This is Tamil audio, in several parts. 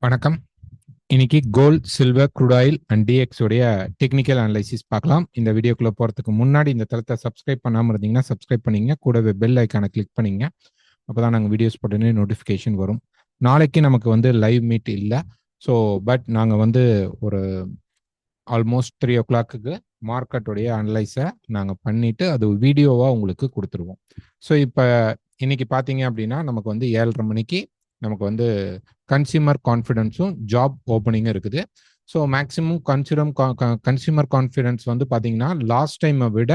வணக்கம். இன்னைக்கு gold, silver, crude oil and DX உடைய டெக்னிக்கல் அனலைசிஸ் பார்க்கலாம். இந்த வீடியோக்குள்ள போறதுக்கு முன்னாடி இந்த தளத்தை சப்ஸ்கிரைப் பண்ணாம இருந்தீங்கன்னா சப்ஸ்கிரைப் பண்ணீங்க, கூடவே பெல் ஐக்கானை கிளிக் பண்ணீங்க. அப்பதான் நாங்கள் வீடியோஸ் போட்டோன்னே நோட்டிஃபிகேஷன் வரும். நாளைக்கு நமக்கு வந்து லைவ் மீட் இல்லை. ஸோ பட் நாங்கள் வந்து ஒரு ஆல்மோஸ்ட் 3 o'clock மார்க்கெட்டுடைய அனலைஸை நாங்கள் பண்ணிட்டு அது வீடியோவாக உங்களுக்கு கொடுத்துருவோம். ஸோ இப்போ இன்னைக்கு பார்த்தீங்க அப்படின்னா நமக்கு வந்து 7:30 மணிக்கு நமக்கு வந்து கன்சியூமர் கான்ஃபிடென்ஸும் ஜாப் ஓப்பனிங்கும் இருக்குது. ஸோ மேக்ஸிமம் கன்சியூமர் கான்ஃபிடென்ஸ் வந்து பார்த்தீங்கன்னா லாஸ்ட் டைமை விட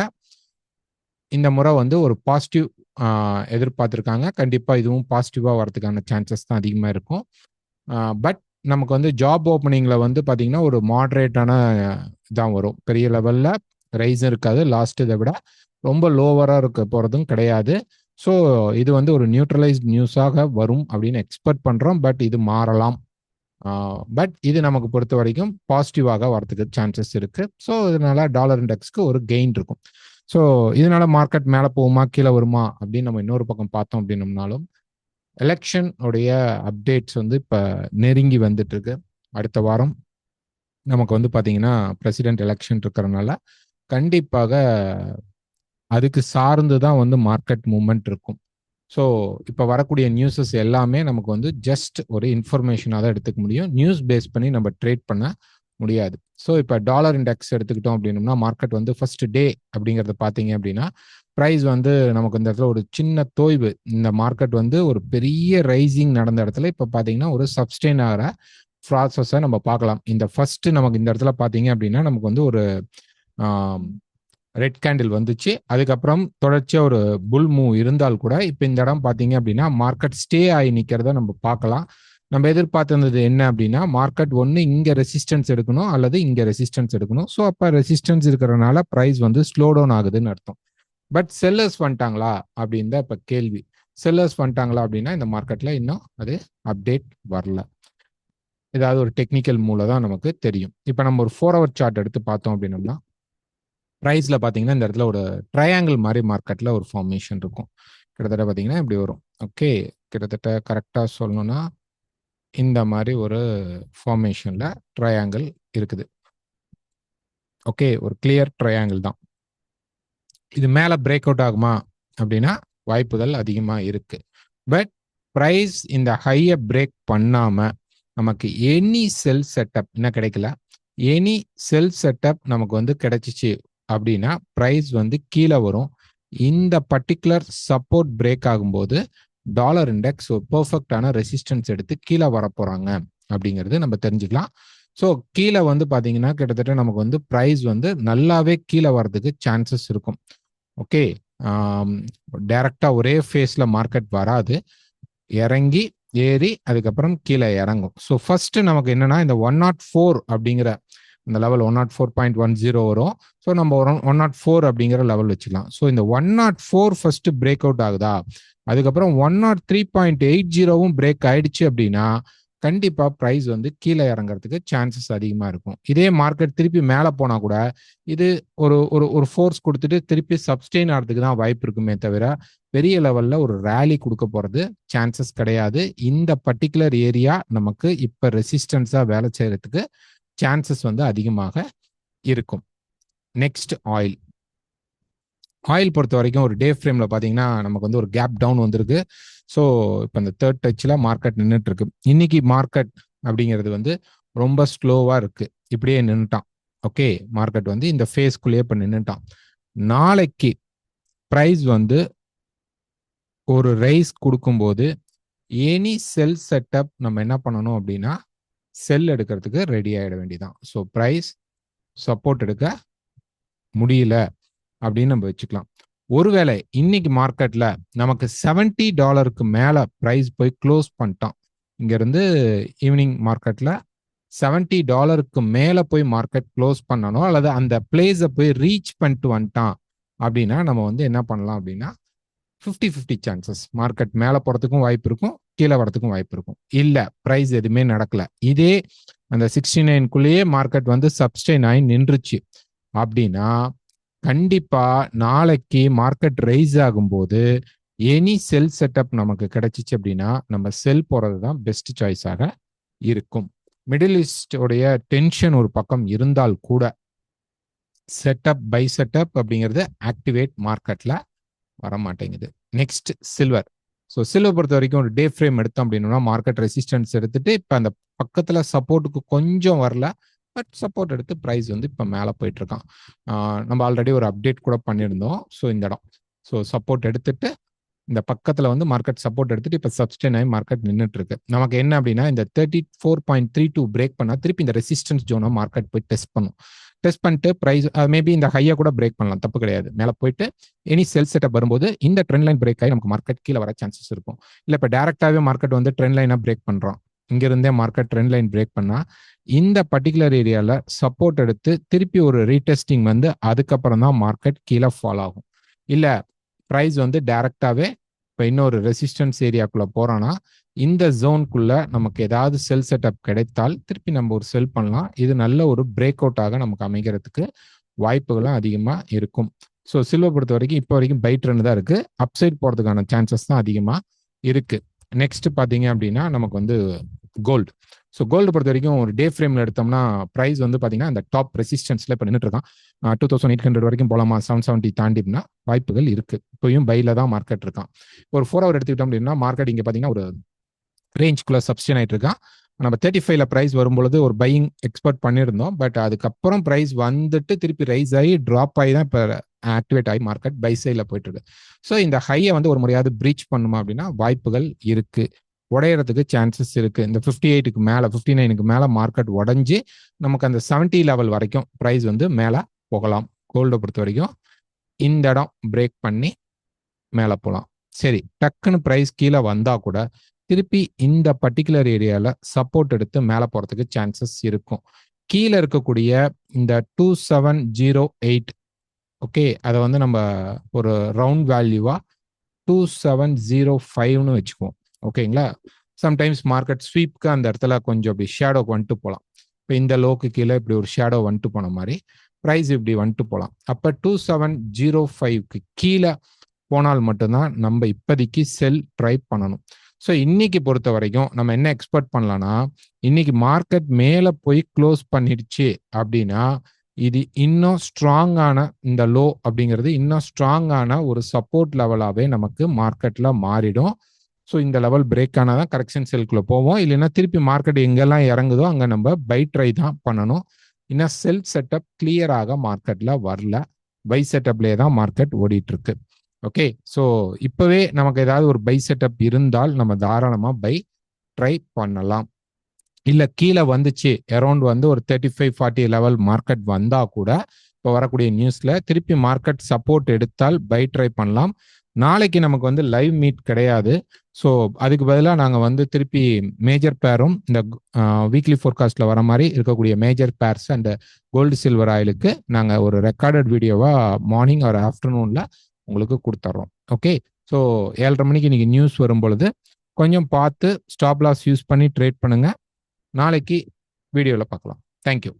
இந்த முறை வந்து ஒரு பாசிட்டிவ் எதிர்பார்த்துருக்காங்க. கண்டிப்பாக இதுவும் பாசிட்டிவாக வரதுக்கான சான்சஸ் தான் அதிகமாக இருக்கும். பட் நமக்கு வந்து ஜாப் ஓப்பனிங்கில் வந்து பார்த்தீங்கன்னா ஒரு மாட்ரேட்டான தான் வரும். பெரிய லெவலில் ரைஸும் இருக்காது. லாஸ்ட் இதை விட ரொம்ப லோவராக இருக்க போகிறதும் கிடையாது. ஸோ இது வந்து ஒரு நியூட்ரலைஸ்ட் நியூஸாக வரும் அப்படின்னு எக்ஸ்பெக்ட் பண்ணுறோம். பட் இது மாறலாம். பட் இது நமக்கு பொறுத்த வரைக்கும் பாசிட்டிவாக வரதுக்கு சான்சஸ் இருக்குது. ஸோ இதனால டாலர் இண்டெக்ஸ்க்கு ஒரு கெயின் இருக்கும். ஸோ இதனால மார்க்கெட் மேலே போகுமா கீழே வருமா அப்படின்னு நம்ம இன்னொரு பக்கம் பார்த்தோம் அப்படின்னம்னாலும் எலெக்ஷன் உடைய அப்டேட்ஸ் வந்து இப்போ நெருங்கி வந்துட்டு இருக்கு. அடுத்த வாரம் நமக்கு வந்து பார்த்தீங்கன்னா பிரசிடென்ட் எலெக்ஷன் இருக்கிறதுனால கண்டிப்பாக அதுக்கு சார்ந்து தான் வந்து மார்க்கெட் மூவ்மெண்ட் இருக்கும். ஸோ இப்போ வரக்கூடிய நியூஸஸ் எல்லாமே நமக்கு வந்து ஜஸ்ட் ஒரு இன்ஃபர்மேஷனாக தான் எடுத்துக்க முடியும். நியூஸ் பேஸ் பண்ணி நம்ம ட்ரேட் பண்ண முடியாது. ஸோ இப்போ டாலர் இண்டெக்ஸ் எடுத்துக்கிட்டோம் அப்படின்னோம்னா மார்க்கெட் வந்து ஃபர்ஸ்ட் டே அப்படிங்கிறத பார்த்தீங்க அப்படின்னா ப்ரைஸ் வந்து நமக்கு இந்த இடத்துல ஒரு சின்ன தோய்வு. இந்த மார்க்கெட் வந்து ஒரு பெரிய ரைசிங் நடந்த இடத்துல இப்போ பார்த்தீங்கன்னா ஒரு சப்ஸ்டெயின் ஆகிற ப்ராசஸை நம்ம பார்க்கலாம். இந்த ஃபர்ஸ்ட் நமக்கு இந்த இடத்துல பார்த்தீங்க அப்படின்னா நமக்கு வந்து ஒரு ரெட் கேண்டில் வந்துச்சு. அதுக்கப்புறம் தொடர்ச்சியாக ஒரு புல் மூவ் இருந்தால் கூட இப்போ இந்த இடம் பார்த்தீங்க அப்படின்னா மார்க்கெட் ஸ்டே ஆகி நிற்கிறத நம்ம பார்க்கலாம். நம்ம எதிர்பார்த்திருந்தது என்ன அப்படின்னா மார்க்கெட் ஒன்று இங்கே ரெசிஸ்டன்ஸ் எடுக்கணும் அல்லது இங்கே ரெசிஸ்டன்ஸ் எடுக்கணும். ஸோ அப்போ ரெசிஸ்டன்ஸ் இருக்கிறனால ப்ரைஸ் வந்து ஸ்லோ டவுன் ஆகுதுன்னு அர்த்தம். பட் செல்லர்ஸ் வந்துட்டாங்களா அப்படின்னு தான் இப்போ கேள்வி. செல்லர்ஸ் வந்துட்டாங்களா அப்படின்னா இந்த மார்க்கெட்டில் இன்னும் அது அப்டேட் வரல. ஏதாவது ஒரு டெக்னிக்கல் மூலம் தான் நமக்கு தெரியும். இப்போ நம்ம ஒரு 4 hour சார்ட் எடுத்து பார்த்தோம் அப்படின்னம்னா ப்ரைஸில் பார்த்தீங்கன்னா இந்த இடத்துல ஒரு ட்ரையாங்கிள் மாதிரி மார்க்கெட்டில் ஒரு ஃபார்மேஷன் இருக்கும். கிட்டத்தட்ட பார்த்தீங்கன்னா இப்படி வரும். ஓகே, கிட்டத்தட்ட கரெக்டாக சொல்லணும்னா இந்த மாதிரி ஒரு ஃபார்மேஷனில் ட்ரையாங்கிள் இருக்குது. ஓகே, ஒரு கிளியர் ட்ரையாங்கிள் தான். இது மேலே பிரேக் அவுட் ஆகுமா அப்படின்னா வாய்ப்புகள் அதிகமாக இருக்கு. பட் ப்ரைஸ் இந்த ஹையை பிரேக் பண்ணாமல் நமக்கு எனி செல் செட்டப் இன்னும் கிடைக்கல. எனி செல் செட்டப் நமக்கு வந்து கிடைச்சிச்சு அப்படின்னா ப்ரைஸ் வந்து கீழே வரும். இந்த பர்டிகுலர் சப்போர்ட் பிரேக் ஆகும்போது டாலர் இண்டெக்ஸ் ஒரு பெர்ஃபெக்டான ரெசிஸ்டன்ஸ் எடுத்து கீழே வரப்போறாங்க அப்படிங்கிறது நம்ம தெரிஞ்சுக்கலாம். ஸோ கீழே வந்து பார்த்தீங்கன்னா கிட்டத்தட்ட நமக்கு வந்து ப்ரைஸ் வந்து நல்லாவே கீழே வர்றதுக்கு சான்சஸ் இருக்கும். ஓகே, டைரக்டா ஒரே ஃபேஸ்ல மார்க்கெட் வராது. இறங்கி ஏறி அதுக்கப்புறம் கீழே இறங்கும். ஸோ ஃபர்ஸ்ட் நமக்கு என்னன்னா இந்த 104 அப்படிங்கிற இந்த லெவல் 104.10 வரும். ஸோ நம்ம 104 அப்படிங்கிற லெவல் வச்சுக்கலாம். ஸோ இந்த 104 ஃபர்ஸ்ட் பிரேக் அவுட் ஆகுதா, அதுக்கப்புறம் 103.80வும் பிரேக் ஆயிடுச்சு அப்படின்னா கண்டிப்பா ப்ரைஸ் வந்து கீழே இறங்குறதுக்கு சான்சஸ் அதிகமாக இருக்கும். இதே மார்க்கெட் திருப்பி மேலே போனால் கூட இது ஒரு ஒரு ஒரு ஃபோர்ஸ் கொடுத்துட்டு திருப்பி சப்ஸ்டெயின் ஆகிறதுக்கு தான் வாய்ப்பு இருக்குமே தவிர பெரிய லெவலில் ஒரு ரேலி கொடுக்க போகிறது சான்சஸ் கிடையாது. இந்த பர்டிகுலர் ஏரியா நமக்கு இப்போ ரெசிஸ்டன்ஸாக வேலை செய்யறதுக்கு சான்சஸ் வந்து அதிகமாக இருக்கும். Next oil. ஆயில் பொறுத்த வரைக்கும் ஒரு டே ஃப்ரேமில் பார்த்தீங்கன்னா நமக்கு வந்து ஒரு கேப் டவுன் வந்திருக்கு. ஸோ இப்போ இந்த தேர்ட் டச்சில் மார்க்கெட் நின்றுட்டு இருக்கு. இன்னைக்கு மார்க்கெட் அப்படிங்கிறது வந்து ரொம்ப ஸ்லோவாக இருக்கு. இப்படியே நின்றுட்டான். ஓகே, மார்க்கெட் வந்து இந்த ஃபேஸ்க்குள்ளேயே இப்போ நின்றுட்டான். நாளைக்கு ப்ரைஸ் வந்து ஒரு ரைஸ் கொடுக்கும்போது எனி செல் செட்டப் நம்ம என்ன பண்ணணும் அப்படின்னா செல் எடுக்கிறதுக்கு ரெடி ஆகிட வேண்டியதான். ஸோ ப்ரைஸ் சப்போர்ட் எடுக்க முடியல அப்படின்னு நம்ம வச்சுக்கலாம். ஒருவேளை இன்னைக்கு மார்க்கெட்ல நமக்கு $70 மேல பிரைஸ் போய் க்ளோஸ் பண்ணிட்டான். இங்க இருந்து ஈவினிங் மார்க்கெட்ல $70 மேல போய் மார்க்கெட் க்ளோஸ் பண்ணணும் அல்லது அந்த பிளேஸை போய் ரீச் பண்ணிட்டு வந்துட்டான் அப்படின்னா நம்ம வந்து என்ன பண்ணலாம் அப்படின்னா 50-50 சான்சஸ். மார்க்கெட் மேல போறதுக்கும் வாய்ப்பு இருக்கும், கீழே வரதுக்கும் வாய்ப்பு இருக்கும். இல்ல பிரைஸ் எதுவுமே நடக்கல, இதே அந்த 69க்குள்ளேயே மார்க்கெட் வந்து சப்ஸ்டெயின் ஆகி நின்றுச்சு அப்படின்னா கண்டிப்பா நாளைக்கு மார்க்கெட் ரைஸ் ஆகும்போது எனி செல் செட்டப் நமக்கு கிடைச்சிச்சு அப்படின்னா நம்ம செல் போறது தான் பெஸ்ட் சாய்ஸாக இருக்கும். மிடில் ஈஸ்டோடைய டென்ஷன் ஒரு பக்கம் இருந்தால் கூட செட்டப் பை செட்டப் அப்படிங்கிறது ஆக்டிவேட் மார்க்கெட்ல வர மாட்டேங்குது. Next silver. ஸோ சில்வர் பொறுத்த வரைக்கும் ஒரு டே ஃப்ரேம் எடுத்தோம் அப்படின்னா மார்க்கெட் ரெசிஸ்டன்ஸ் எடுத்துட்டு இப்போ அந்த பக்கத்தில் சப்போர்ட்டுக்கு கொஞ்சம் வரல, பட் சப்போர்ட் எடுத்து ப்ரைஸ் வந்து இப்போ மேலே போயிட்டு இருக்கான். நம்ம ஆல்ரெடி ஒரு அப்டேட் கூட பண்ணியிருந்தோம். ஸோ இந்த இடம் ஸோ சப்போர்ட் எடுத்துட்டு இந்த பக்கத்தில் வந்து மார்க்கெட் சப்போர்ட் எடுத்துட்டு இப்போ சப்ஸ்டெயின் ஆகி மார்க்கெட் நின்றுட்டு இருக்கு. நமக்கு என்ன அப்படின்னா இந்த 34.32 பிரேக் பண்ணால் திருப்பி இந்த ரெசிஸ்டன்ஸ் ஜோனை மார்க்கெட் போய் டெஸ்ட் பண்ணும். டெஸ்ட் பண்ணிட்டு ப்ரைஸ் மேபி இந்த ஹையை கூட பிரேக் பண்ணலாம், தப்பு கிடையாது. மேலே போயிட்டு எனி செல் செட்டப் வரும்போது இந்த ட்ரெண்ட் லைன் பிரேக் ஆகி நமக்கு மார்க்கெட் கீழே வர சான்சஸ் இருக்கும். இல்லை இப்போ டேரக்டாகவே மார்க்கெட் வந்து ட்ரெண்ட் லைனாக பிரேக் பண்ணுறோம், இங்கிருந்தே மார்க்கெட் ட்ரெண்ட் லைன் பிரேக் பண்ணால் இந்த பர்டிகுலர் ஏரியாவில் சப்போர்ட் எடுத்து திருப்பி ஒரு ரீடெஸ்டிங் வந்து அதுக்கப்புறம் தான் மார்க்கெட் கீழே ஃபால் ஆகும். இல்லை ப்ரைஸ் வந்து டைரக்டாகவே இப்போ இன்னொரு ரெசிஸ்டன்ஸ் ஏரியாக்குள்ளே போகிறோன்னா இந்த ஜோனுக்குள்ள நமக்கு ஏதாவது செல் செட்டப் கிடைத்தால் திருப்பி நம்ம ஒரு செல் பண்ணலாம். இது நல்ல ஒரு பிரேக் அவுட்டாக நமக்கு அமைக்கிறதுக்கு வாய்ப்புகளும் அதிகமாக இருக்கும். ஸோ சில்வர் பொறுத்த வரைக்கும் இப்போ வரைக்கும் பை ட்ரெண்ட் தான் இருக்குது, அப்சைட் போகிறதுக்கான சான்சஸ் தான் அதிகமாக இருக்குது. நெக்ஸ்ட் பார்த்தீங்க அப்படின்னா நமக்கு வந்து கோல்டு. ஸோ கோல்டு பொறுத்த வரைக்கும் ஒரு டே ஃப்ரேமில் எடுத்தோம்னா ப்ரைஸ் வந்து பார்த்தீங்கன்னா அந்த டாப் ரெசிஸ்டன்ஸில் இப்போ நின்றுட்டு இருக்கான். 2800 வரைக்கும் போகலாமா, 770 தாண்டினா வாய்ப்புகள் இருக்குது. இப்போயும் பையில் தான் மார்க்கெட் இருக்கான். ஒரு 4 ஹவர் எடுத்துக்கிட்டோம் அப்படின்னா மார்க்கெட் இங்கே பார்த்தீங்கன்னா ஒரு ரேஞ்சுக்குள்ளே சப்ஸ்டெயின் ஆகிட்டு இருக்கான். நம்ம 35ல ப்ரைஸ் வரும்பொழுது ஒரு பையிங் எக்ஸ்பெக்ட் பண்ணியிருந்தோம், பட் அதுக்கப்புறம் ப்ரைஸ் வந்துட்டு திருப்பி ரைஸ் ஆகி ட்ராப் ஆகி தான் இப்போ ஆக்டிவேட் ஆகி மார்க்கெட் பை சைடில் போயிட்டு இருக்கு. ஸோ இந்த ஹையை வந்து ஒரு முறையாவது பிரீச் பண்ணுமா அப்படின்னா வாய்ப்புகள் இருக்கு, உடையறதுக்கு சான்சஸ் இருக்கு. இந்த 58க்கு மேலே 59க்கு மேலே மார்க்கெட் உடஞ்சி நமக்கு அந்த 70 லெவல் வரைக்கும் ப்ரைஸ் வந்து மேலே போகலாம். கோல்டை பொறுத்த வரைக்கும் இந்த இடம் பிரேக் பண்ணி மேலே போகலாம். சரி, டக்குன்னு ப்ரைஸ் கீழே வந்தா கூட திருப்பி இந்த பர்டிகுலர் ஏரியாவில் சப்போர்ட் எடுத்து மேலே போகிறதுக்கு சான்சஸ் இருக்கும். கீழே இருக்கக்கூடிய இந்த 2708, ஓகே, அதை வந்து நம்ம ஒரு ரவுண்ட் வேல்யூவா 2705ன்னு வச்சுக்குவோம். ஓகேங்களா? சம்டைம்ஸ் மார்க்கெட் ஸ்வீப்க்கு அந்த இடத்துல கொஞ்சம் அப்படி ஷேடோக்கு வந்துட்டு போகலாம். இப்போ இந்த லோக்கு கீழே இப்படி ஒரு ஷேடோ வந்துட்டு போன மாதிரி ப்ரைஸ் இப்படி வந்துட்டு போகலாம். அப்போ 2705க்கு கீழே போனால் மட்டும்தான் நம்ம இப்போதைக்கு செல் ட்ரை பண்ணணும். ஸோ இன்னைக்கு பொறுத்த வரைக்கும் நம்ம என்ன எக்ஸ்பெக்ட் பண்ணலாம்னா, இன்னைக்கு மார்க்கெட் மேலே போய் க்ளோஸ் பண்ணிடுச்சு அப்படின்னா இது இன்னும் ஸ்ட்ராங்கான இந்த லோ அப்படிங்கிறது இன்னும் ஸ்ட்ராங்கான ஒரு சப்போர்ட் லெவலாகவே நமக்கு மார்க்கெட்டில் மாறிடும். ஸோ இந்த லெவல் பிரேக் ஆனால் தான் கரெக்ஷன் செல்குள்ளே போவோம். இல்லைன்னா திருப்பி மார்க்கெட் எங்கெல்லாம் இறங்குதோ அங்கே நம்ம பை ட்ரை தான் பண்ணணும். இன்னும் செல் செட்டப் கிளியராக மார்க்கெட்டில் வரல, பை செட்டப்லேயே தான் மார்க்கெட் ஓடிட்டு இருக்கு. ஓகே, ஸோ இப்போவே நமக்கு ஏதாவது ஒரு பை செட்டப் இருந்தால் நம்ம தாராளமாக பை ட்ரை பண்ணலாம். இல்லை கீழே வந்துச்சு அரௌண்ட் வந்து ஒரு 35-40 லெவல் மார்க்கெட் வந்தால் கூட இப்போ வரக்கூடிய நியூஸில் திருப்பி மார்க்கெட் சப்போர்ட் எடுத்தால் பை ட்ரை பண்ணலாம். நாளைக்கு நமக்கு வந்து லைவ் மீட் கிடையாது. ஸோ அதுக்கு பதிலாக நாங்கள் வந்து திருப்பி மேஜர் பேரும் இந்த வீக்லி ஃபோர்காஸ்ட்டில் வர மாதிரி இருக்கக்கூடிய major pairs and gold silver ஆயிலுக்கு நாங்கள் ஒரு ரெக்கார்டட் வீடியோவாக மார்னிங் ஒரு ஆஃப்டர்நூனில் உங்களுக்கு கொடுத்துட்றோம். ஓகே, ஸோ 7:30 மணிக்கு இன்னைக்கு நியூஸ் வரும் பொழுது கொஞ்சம் பார்த்து ஸ்டாப் லாஸ் யூஸ் பண்ணி ட்ரேட் பண்ணுங்கள். நாளைக்கு வீடியோவில் பார்க்கலாம். தேங்க்யூ.